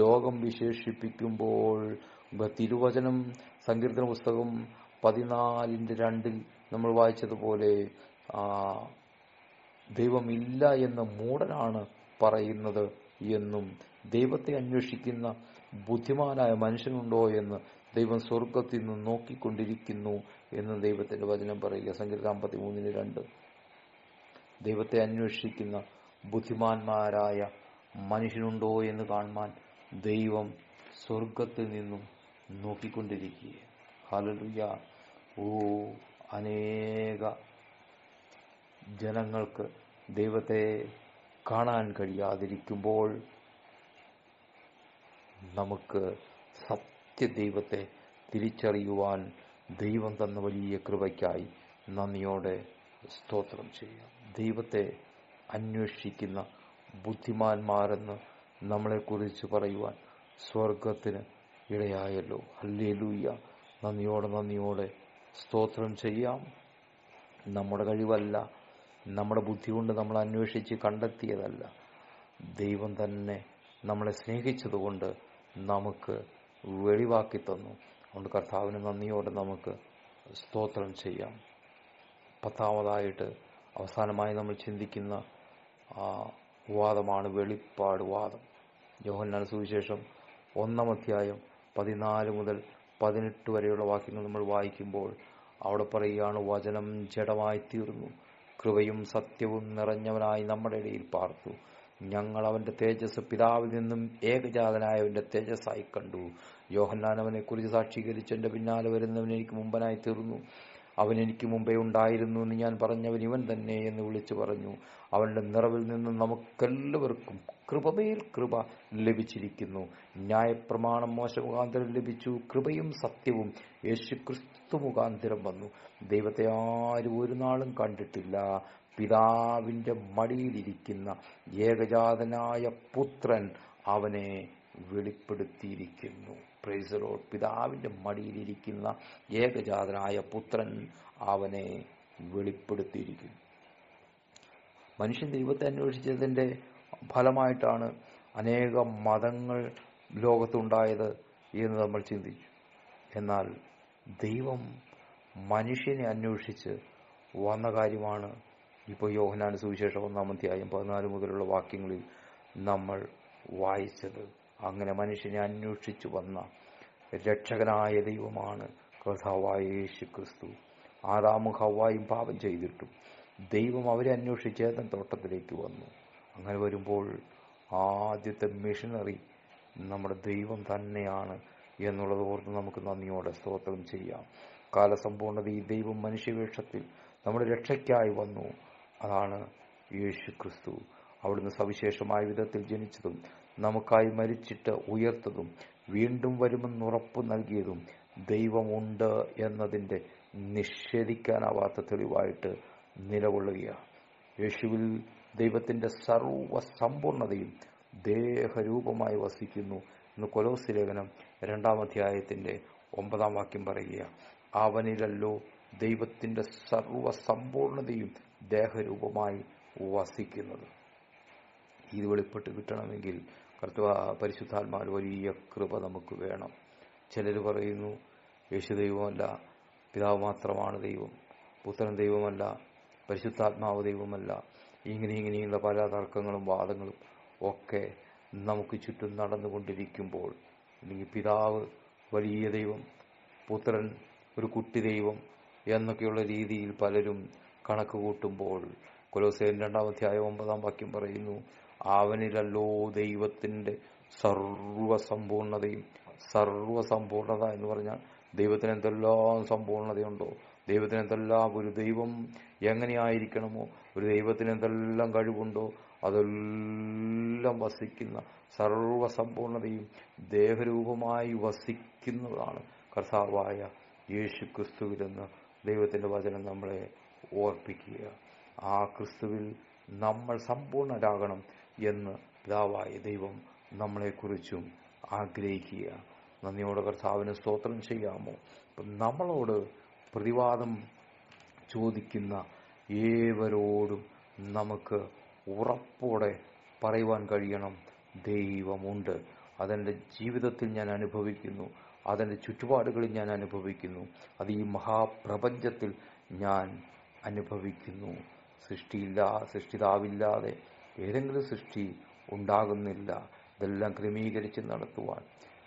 ലോകം വിശേഷിപ്പിക്കുമ്പോൾ, തിരുവചനം സങ്കീർത്തന പുസ്തകം 14:2 നമ്മൾ വായിച്ചതുപോലെ ദൈവമില്ല എന്ന മൂഢനാണ് പറയുന്നത് എന്നും ദൈവത്തെ അന്വേഷിക്കുന്ന ബുദ്ധിമാനായ മനുഷ്യനുണ്ടോ എന്ന് ദൈവം സ്വർഗത്തിൽ നിന്ന് നോക്കിക്കൊണ്ടിരിക്കുന്നു എന്ന് ദൈവത്തിന്റെ വചനം പറയുക. സങ്കീർത്തനം 53:2 ദൈവത്തെ അന്വേഷിക്കുന്ന ബുദ്ധിമാന്മാരായ മനുഷ്യനുണ്ടോ എന്ന് കാണുവാൻ ദൈവം സ്വർഗത്തിൽ നിന്നും നോക്കിക്കൊണ്ടിരിക്കുക. ഹല്ലേലൂയ. അനേക ജനങ്ങൾക്ക് ദൈവത്തെ കാണാൻ കഴിയാതിരിക്കുമ്പോൾ നമുക്ക് സത്യദൈവത്തെ തിരിച്ചറിയുവാൻ ദൈവം തന്ന വലിയ കൃപയ്ക്കായി നന്ദിയോടെ സ്തോത്രം ചെയ്യാം. ദൈവത്തെ അന്വേഷിക്കുന്ന ബുദ്ധിമാന്മാരെന്ന് നമ്മളെക്കുറിച്ച് പറയുവാൻ സ്വർഗത്തിന് ഇടയായല്ലോ. ഹല്ലേലൂയ. നന്ദിയോടെ സ്തോത്രം ചെയ്യാം. നമ്മുടെ കഴിവല്ല, നമ്മുടെ ബുദ്ധി കൊണ്ട് നമ്മൾ അന്വേഷിച്ച് കണ്ടെത്തിയതല്ല. ദൈവം തന്നെ നമ്മളെ സ്നേഹിച്ചതുകൊണ്ട് നമുക്ക് വെളിവാക്കി തന്നു. അതുകൊണ്ട് കർത്താവിന് നന്ദിയോടെ നമുക്ക് സ്തോത്രം ചെയ്യാം. 10-ാമതായിട്ട് അവസാനമായി നമ്മൾ ചിന്തിക്കുന്ന വാദമാണ് വെളിപ്പാട് വാദം. യോഹന്നാൻ സുവിശേഷം 1-ാം അധ്യായം 14 മുതൽ 18 വരെയുള്ള വാക്യങ്ങൾ നമ്മൾ വായിക്കുമ്പോൾ അവിടെ പറയുകയാണ്, വചനം ജഡമായി തീർന്നു, കൃപയും സത്യവും നിറഞ്ഞവനായി നമ്മുടെ ഇടയിൽ പാർത്തു. ഞങ്ങൾ അവന്റെ തേജസ് പിതാവിൽ നിന്നും ഏകജാതനായവന്റെ തേജസ്സായി കണ്ടു. യോഹന്നാൻ അവനെക്കുറിച്ച് സാക്ഷീകരിച്ച് എന്റെ പിന്നാലെ വരുന്നവൻ എനിക്ക് മുമ്പനായി തീർന്നു. അവൻ എനിക്ക് മുമ്പേ ഉണ്ടായിരുന്നു എന്ന് ഞാൻ പറഞ്ഞവൻ ഇവൻ തന്നെ എന്ന് വിളിച്ചു പറഞ്ഞു. അവന്റെ നിറവിൽ നിന്ന് നമുക്കെല്ലാവർക്കും കൃപമേൽ കൃപ ലഭിച്ചിരിക്കുന്നു. ന്യായപ്രമാണം മോശ മുഖാന്തരം ലഭിച്ചു, കൃപയും സത്യവും യേശുക്രിസ്തു മുഖാന്തരം വന്നു. ദൈവത്തെ ആരും ഒരു നാളും കണ്ടിട്ടില്ല, പിതാവിൻ്റെ മടിയിലിരിക്കുന്ന ഏകജാതനായ പുത്രൻ അവനെ വെളിപ്പെടുത്തിയിരിക്കുന്നു. Praise the lord. പിതാവിൻ്റെ മടിയിലിരിക്കുന്ന ഏകജാതനായ പുത്രൻ അവനെ വെളിപ്പെടുത്തിയിരിക്കുന്നു. മനുഷ്യൻ ദൈവത്തെ അന്വേഷിച്ചതിൻ്റെ ഫലമായിട്ടാണ് അനേകം മതങ്ങൾ ലോകത്തുണ്ടായത് എന്ന് നമ്മൾ ചിന്തിച്ചു. എന്നാൽ ദൈവം മനുഷ്യനെ അന്വേഷിച്ച് വന്ന കാര്യമാണ് ഇപ്പോൾ യോഹന്നാൻ സുവിശേഷം 1-ാം അധ്യായം 14 മുതലുള്ള വാക്യങ്ങളിൽ നമ്മൾ വായിച്ചത്. അങ്ങനെ മനുഷ്യനെ അന്വേഷിച്ചു വന്ന രക്ഷകനായ ദൈവമാണ് കർത്താവായ യേശു ക്രിസ്തു. ആദാമും ഹവ്വായും പാപം ചെയ്തിട്ടും ദൈവം അവരെ അന്വേഷിച്ച് ഏദൻ തോട്ടത്തിലേക്ക് വന്നു. അങ്ങനെ വരുമ്പോൾ ആദ്യത്തെ മിഷനറി നമ്മുടെ ദൈവം തന്നെയാണ് എന്നുള്ളത് ഓർത്ത് നമുക്ക് നന്ദിയോടെ സ്തോത്രം ചെയ്യാം. കാലസമ്പൂർണ്ണതയിൽ ദൈവം മനുഷ്യവേഷത്തിൽ നമ്മുടെ രക്ഷയ്ക്കായി വന്നു. അതാണ് യേശു ക്രിസ്തു. അവിടുന്ന് സവിശേഷമായ വിധത്തിൽ ജനിച്ചതും നമുക്കായി മരിച്ചിട്ട് ഉയർത്തതും വീണ്ടും വരുമെന്നുറപ്പ് നൽകിയതും ദൈവമുണ്ട് എന്നതിൻ്റെ നിഷേധിക്കാനാവാത്ത തെളിവായിട്ട് നിലകൊള്ളുകയാണ്. യേശുവിൽ ദൈവത്തിൻ്റെ സർവ്വസമ്പൂർണതയും ദേഹരൂപമായി വസിക്കുന്നു എന്ന് കൊലോസ്യ ലേഖനം 2-ാം അധ്യായത്തിൻ്റെ 9-ാം വാക്യം പറയുക. അവനിലല്ലോ ദൈവത്തിൻ്റെ സർവ്വസമ്പൂർണതയും ദേഹരൂപമായി വസിക്കുന്നത്. ഇത് വെളിപ്പെട്ട് കിട്ടണമെങ്കിൽ പരിശുദ്ധാത്മാവിൽ വലിയ കൃപ നമുക്ക് വേണം. ചിലർ പറയുന്നു യേശു ദൈവമല്ല, പിതാവ് മാത്രമാണ് ദൈവം, പുത്രൻ ദൈവമല്ല, പരിശുദ്ധാത്മാവ് ദൈവമല്ല. ഇങ്ങനെയുള്ള പല തർക്കങ്ങളും വാദങ്ങളും ഒക്കെ നമുക്ക് ചുറ്റും നടന്നുകൊണ്ടിരിക്കുമ്പോൾ, അല്ലെങ്കിൽ പിതാവ് വലിയ ദൈവം, പുത്രൻ ഒരു കുട്ടി ദൈവം എന്നൊക്കെയുള്ള രീതിയിൽ പലരും കണക്ക് കൂട്ടുമ്പോൾ, കൊലോസ്യർ 2-ാം അധ്യായം 9-ാം വാക്യം പറയുന്നു, അവനിലല്ലോ ദൈവത്തിൻ്റെ സർവ്വസമ്പൂർണതയും. സർവ്വസമ്പൂർണത എന്ന് പറഞ്ഞാൽ ദൈവത്തിന് എന്തെല്ലാം സമ്പൂർണതയുണ്ടോ, ദൈവത്തിന് എന്തെല്ലാം, ഒരു ദൈവം എങ്ങനെയായിരിക്കണമോ, ഒരു ദൈവത്തിന് എന്തെല്ലാം കഴിവുണ്ടോ അതെല്ലാം വസിക്കുന്ന സർവ്വസമ്പൂർണതയും ദേഹരൂപമായി വസിക്കുന്നതാണ് കർത്താവായ യേശു ക്രിസ്തുവിലെന്ന് ദൈവത്തിൻ്റെ വചനം നമ്മളെ ഓർപ്പിക്കുക. ആ ക്രിസ്തുവിൽ നമ്മൾ സമ്പൂർണരാകണം എന്ന് പിതാവായ ദൈവം നമ്മളെക്കുറിച്ചും ആഗ്രഹിക്കുക. നന്ദിയോടെ കർത്താവിന് സ്തോത്രം ചെയ്യാമോ? അപ്പം നമ്മളോട് പ്രതിവാദം ചോദിക്കുന്ന ഏവരോടും നമുക്ക് ഉറപ്പോടെ പറയുവാൻ കഴിയണം, ദൈവമുണ്ട്. അതെൻ്റെ ജീവിതത്തിൽ ഞാൻ അനുഭവിക്കുന്നു, അതെൻ്റെ ചുറ്റുപാടുകളിൽ ഞാൻ അനുഭവിക്കുന്നു, അത് ഈ മഹാപ്രപഞ്ചത്തിൽ ഞാൻ അനുഭവിക്കുന്നു. സൃഷ്ടിതാവില്ലാതെ ഏതെങ്കിലും സൃഷ്ടി ഉണ്ടാകുന്നില്ല. ഇതെല്ലാം ക്രമീകരിച്ച് നടത്തുവാൻ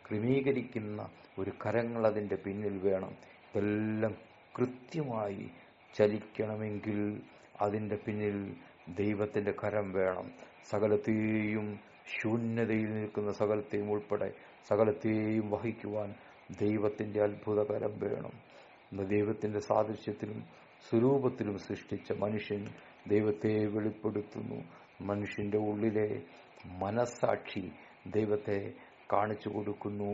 ക്രമീകരിക്കുന്ന ഒരു കരങ്ങൾ അതിൻ്റെ പിന്നിൽ വേണം. ഇതെല്ലാം കൃത്യമായി ചലിക്കണമെങ്കിൽ അതിൻ്റെ പിന്നിൽ ദൈവത്തിൻ്റെ കരം വേണം. സകലത്തെയും, ശൂന്യതയിൽ നിൽക്കുന്ന സകലത്തെയും ഉൾപ്പെടെ സകലത്തെയും വഹിക്കുവാൻ ദൈവത്തിൻ്റെ അത്ഭുതകരം വേണം. ദൈവത്തിൻ്റെ സാദൃശ്യത്തിലും സ്വരൂപത്തിലും സൃഷ്ടിച്ച മനുഷ്യൻ ദൈവത്തെ വെളിപ്പെടുത്തുന്നു. മനുഷ്യൻ്റെ ഉള്ളിലെ മനസ്സാക്ഷി ദൈവത്തെ കാണിച്ചു കൊടുക്കുന്നു.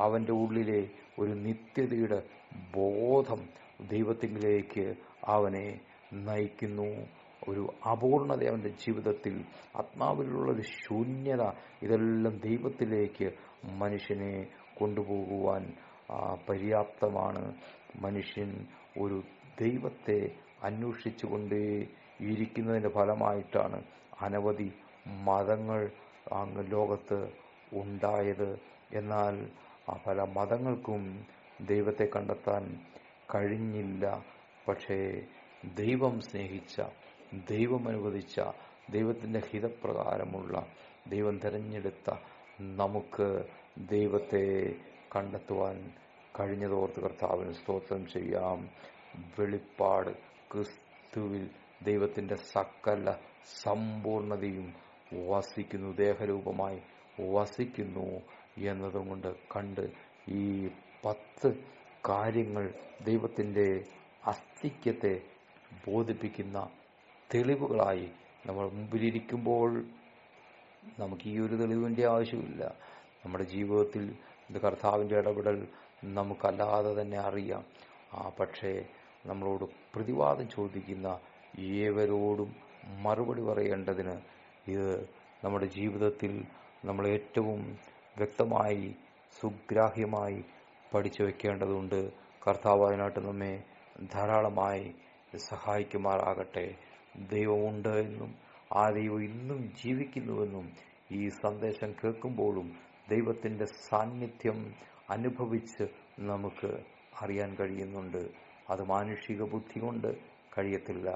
അവൻ്റെ ഉള്ളിലെ ഒരു നിത്യതയുടെ ബോധം ദൈവത്തിലേക്ക് അവനെ നയിക്കുന്നു. ഒരു അപൂർണത അവൻ്റെ ജീവിതത്തിൽ, ആത്മാവിലുള്ളൊരു ശൂന്യത, ഇതെല്ലാം ദൈവത്തിലേക്ക് മനുഷ്യനെ കൊണ്ടുപോകുവാൻ പര്യാപ്തമാണ്. മനുഷ്യൻ ഒരു ദൈവത്തെ അന്വേഷിച്ചുകൊണ്ടേ ഇരിക്കുന്നതിൻ്റെ ഫലമായിട്ടാണ് അനവധി മതങ്ങൾ ലോകത്ത് ഉണ്ടായത്. എന്നാൽ ആ പല മതങ്ങൾക്കും ദൈവത്തെ കണ്ടെത്താൻ കഴിഞ്ഞില്ല. പക്ഷേ ദൈവം സ്നേഹിച്ച, ദൈവം അനുവദിച്ച, ദൈവത്തിൻ്റെ ഹിതപ്രകാരമുള്ള, ദൈവം തിരഞ്ഞെടുത്ത നമുക്ക് ദൈവത്തെ കണ്ടെത്തുവാൻ കഴിഞ്ഞതോർത്ത് കർത്താവിന് സ്തോത്രം ചെയ്യാം. വെളിപ്പാട് ക്രിസ്തുവിൽ ദൈവത്തിൻ്റെ സകല സമ്പൂർണതയും വസിക്കുന്നു, ദേഹരൂപമായി വസിക്കുന്നു എന്നതും കൊണ്ട് കണ്ട് ഈ 10 കാര്യങ്ങൾ ദൈവത്തിൻ്റെ അസ്തിത്വത്തെ ബോധിപ്പിക്കുന്ന തെളിവുകളായി നമ്മൾ മുമ്പിലിരിക്കുമ്പോൾ നമുക്ക് ഈ ഒരു തെളിവിൻ്റെ ആവശ്യമില്ല. നമ്മുടെ ജീവിതത്തിൽ ഇത് കർത്താവിൻ്റെ ഇടപെടൽ നമുക്കല്ലാതെ തന്നെ അറിയാം. പക്ഷേ നമ്മളോട് പ്രതിവാദം ചോദിക്കുന്ന ഏവരോടും മറുപടി പറയേണ്ടതിന് ഇത് നമ്മുടെ ജീവിതത്തിൽ നമ്മൾ ഏറ്റവും വ്യക്തമായി സുഗ്രാഹ്യമായി പഠിച്ചു വയ്ക്കേണ്ടതുണ്ട്. കർത്താവ് അതിനായിട്ട് നമ്മെ ധാരാളമായി സഹായിക്കുമാറാകട്ടെ. ദൈവമുണ്ട് എന്നും ആ ദൈവം ഇന്നും ജീവിക്കുന്നുവെന്നും ഈ സന്ദേശം കേൾക്കുമ്പോഴും ദൈവത്തിൻ്റെ സാന്നിധ്യം അനുഭവിച്ച് നമുക്ക് അറിയാൻ കഴിയുന്നുണ്ട്. അത് മാനുഷിക ബുദ്ധി കൊണ്ട് കഴിയത്തില്ല,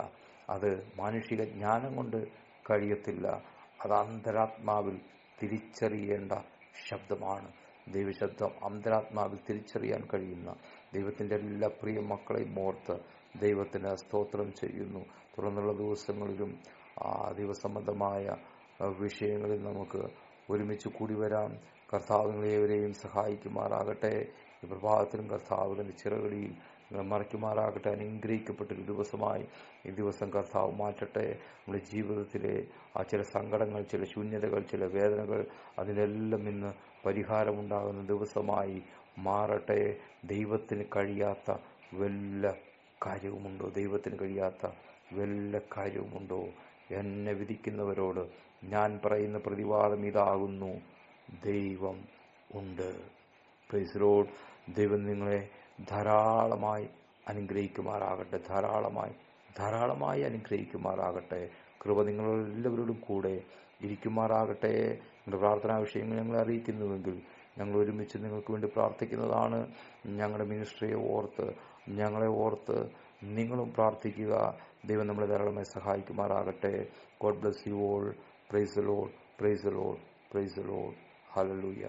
അത് മാനുഷിക ജ്ഞാനം കൊണ്ട് കഴിയത്തില്ല. അത് അന്തരാത്മാവിൽ തിരിച്ചറിയേണ്ട ശബ്ദമാണ്. ദൈവശബ്ദം അന്തരാത്മാവിൽ തിരിച്ചറിയാൻ കഴിയുന്ന ദൈവത്തിൻ്റെ എല്ലാ പ്രിയ മക്കളെയും ഓർത്ത് ദൈവത്തിന് സ്തോത്രം ചെയ്യുന്നു. തുടർന്നുള്ള ദിവസങ്ങളിലും ദൈവസംബന്ധമായ വിഷയങ്ങളിൽ നമുക്ക് ഒരുമിച്ച് കൂടി വരാം. കർത്താവ് നിങ്ങളേവരെയും സഹായിക്കുമാറാകട്ടെ. ഈ പ്രഭാതത്തിലും കർത്താവ് തൻ്റെ ചിറകടിയിൽ നിങ്ങൾ മറയ്ക്കുമാറാകട്ടെ. അനുഗ്രഹിക്കപ്പെട്ടൊരു ദിവസമായി ഈ ദിവസം കർത്താവ് മാറ്റട്ടെ. നമ്മുടെ ജീവിതത്തിലെ ചില സങ്കടങ്ങൾ, ചില ശൂന്യതകൾ, ചില വേദനകൾ, അതിനെല്ലാം ഇന്ന് പരിഹാരമുണ്ടാകുന്ന ദിവസമായി മാറട്ടെ. ദൈവത്തിന് കഴിയാത്ത വല്ല കാര്യവുമുണ്ടോ? ദൈവത്തിന് കഴിയാത്ത വല്ല കാര്യവുമുണ്ടോ? എന്നെ വിധിക്കുന്നവരോട് ഞാൻ പറയുന്ന പ്രതിവാദം ഇതാകുന്നു: ദൈവം ഉണ്ട്. Praise Lord. ദൈവം നിങ്ങളെ ധാരാളമായി അനുഗ്രഹിക്കുമാറാകട്ടെ. ധാരാളമായി അനുഗ്രഹിക്കുമാറാകട്ടെ. കൃപ നിങ്ങളെല്ലാവരോടും കൂടെ ഇരിക്കുമാറാകട്ടെ. നിങ്ങളുടെ പ്രാർത്ഥനാ വിഷയങ്ങൾ ഞങ്ങളെ അറിയിക്കുന്നുവെങ്കിൽ ഞങ്ങൾ ഒരുമിച്ച് നിങ്ങൾക്ക് വേണ്ടി പ്രാർത്ഥിക്കുന്നതാണ്. ഞങ്ങളുടെ മിനിസ്ട്രിയെ ഓർത്ത്, ഞങ്ങളെ ഓർത്ത് നിങ്ങളും പ്രാർത്ഥിക്കുക. ദൈവം നമ്മളെ ധാരാളമായി സഹായിക്കുമാറാകട്ടെ. God bless you all. Praise the lord, praise the lord, praise the lord. Hallelujah.